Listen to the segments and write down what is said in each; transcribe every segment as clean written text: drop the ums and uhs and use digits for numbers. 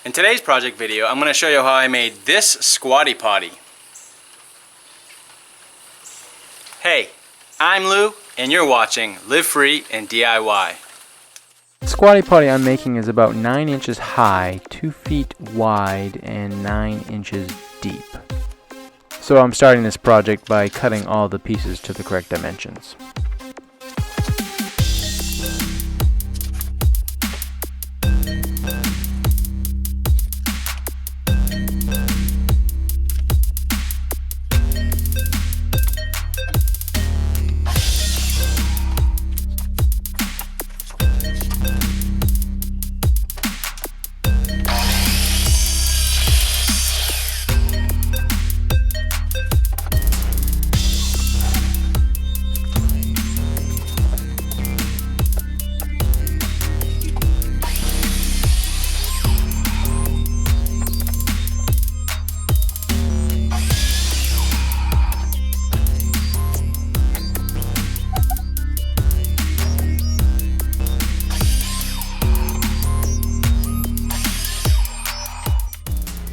In today's project video, I'm going to show you how I made this Squatty Potty. Hey, I'm Lou, and you're watching Live Free and DIY. The Squatty Potty I'm making is about 9 inches high, 2 feet wide, and 9 inches deep. So I'm starting this project by cutting all the pieces to the correct dimensions.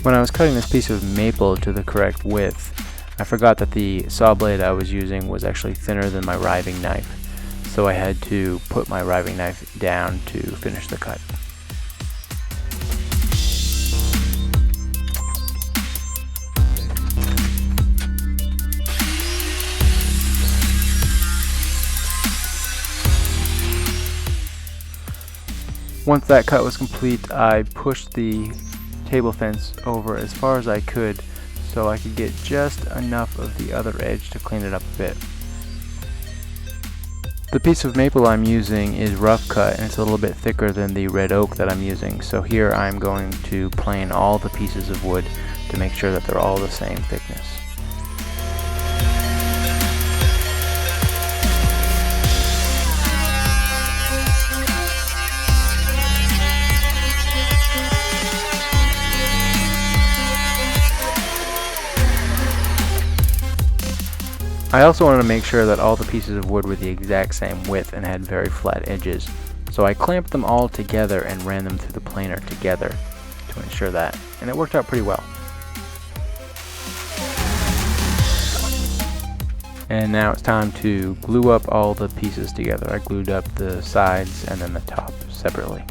When I was cutting this piece of maple to the correct width, I forgot that the saw blade I was using was actually thinner than my riving knife, so I had to put my riving knife down to finish the cut. Once that cut was complete, I pushed the table fence over as far as I could so I could get just enough of the other edge to clean it up a bit. The piece of maple I'm using is rough cut and it's a little bit thicker than the red oak that I'm using, so here I'm going to plane all the pieces of wood to make sure that they're all the same thickness. I also wanted to make sure that all the pieces of wood were the exact same width and had very flat edges, so I clamped them all together and ran them through the planer together to ensure that, and it worked out pretty well. And now it's time to glue up all the pieces together. I glued up the sides and then the top separately.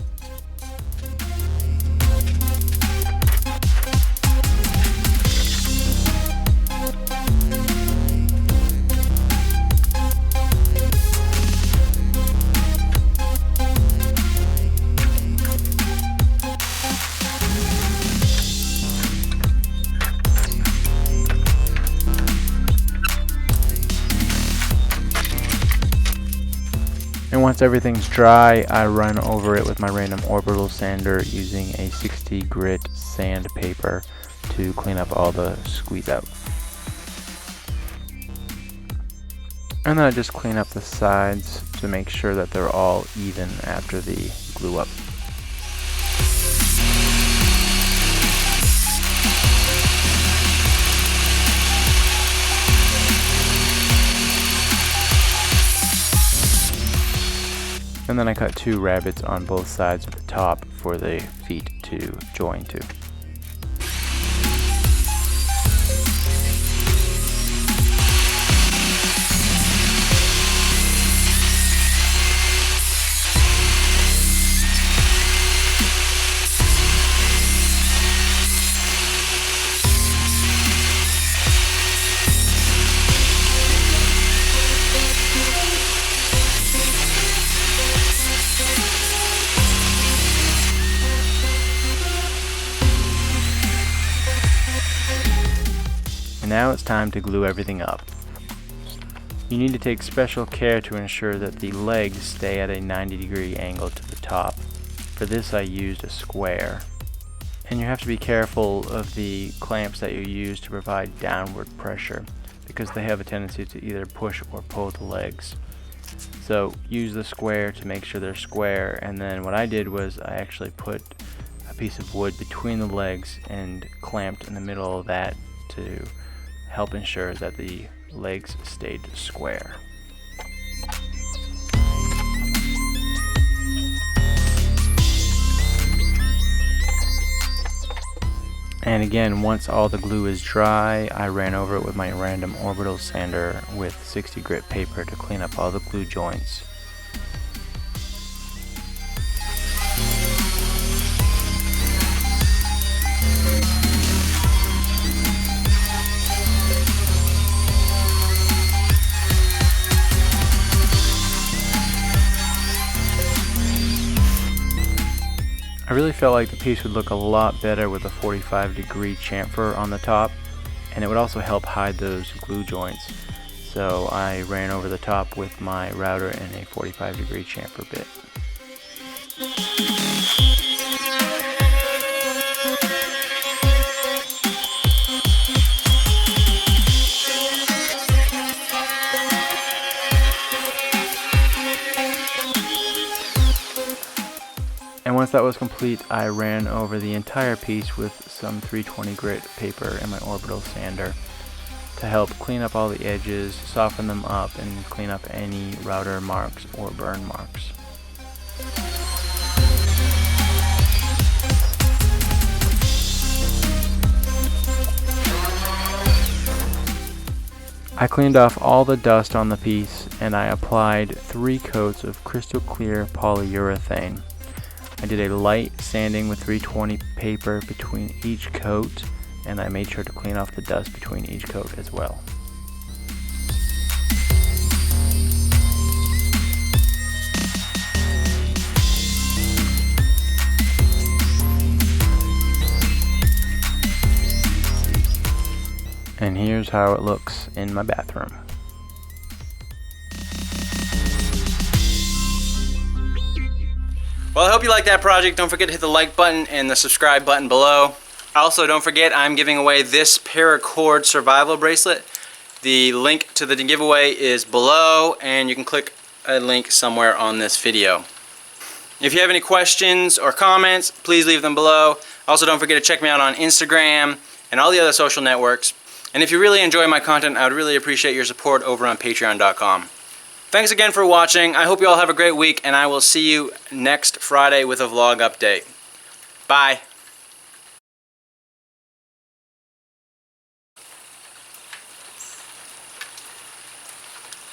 And once everything's dry, I run over it with my random orbital sander using a 60 grit sandpaper to clean up all the squeeze out. And then I just clean up the sides to make sure that they're all even after the glue up. And then I cut 2 rabbets on both sides of the top for the feet to join to. And now it's time to glue everything up. You need to take special care to ensure that the legs stay at a 90-degree angle to the top. For this I used a square. And you have to be careful of the clamps that you use to provide downward pressure, because they have a tendency to either push or pull the legs. So use the square to make sure they're square, and then what I did was I actually put a piece of wood between the legs and clamped in the middle of that to help ensure that the legs stayed square. And again, once all the glue is dry, I ran over it with my random orbital sander with 60 grit paper to clean up all the glue joints. I really felt like the piece would look a lot better with a 45-degree chamfer on the top, and it would also help hide those glue joints. So I ran over the top with my router and a 45-degree chamfer bit. And once that was complete, I ran over the entire piece with some 320 grit paper and my orbital sander to help clean up all the edges, soften them up, and clean up any router marks or burn marks. I cleaned off all the dust on the piece and I applied 3 coats of crystal clear polyurethane. I did a light sanding with 320 paper between each coat, and I made sure to clean off the dust between each coat as well. And here's how it looks in my bathroom. Well, I hope you liked that project. Don't forget to hit the like button and the subscribe button below. Also, don't forget I'm giving away this paracord survival bracelet. The link to the giveaway is below, and you can click a link somewhere on this video. If you have any questions or comments, please leave them below. Also, don't forget to check me out on Instagram and all the other social networks. And if you really enjoy my content, I would really appreciate your support over on patreon.com. Thanks again for watching. I hope you all have a great week, and I will see you next Friday with a vlog update. Bye.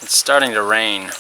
It's starting to rain.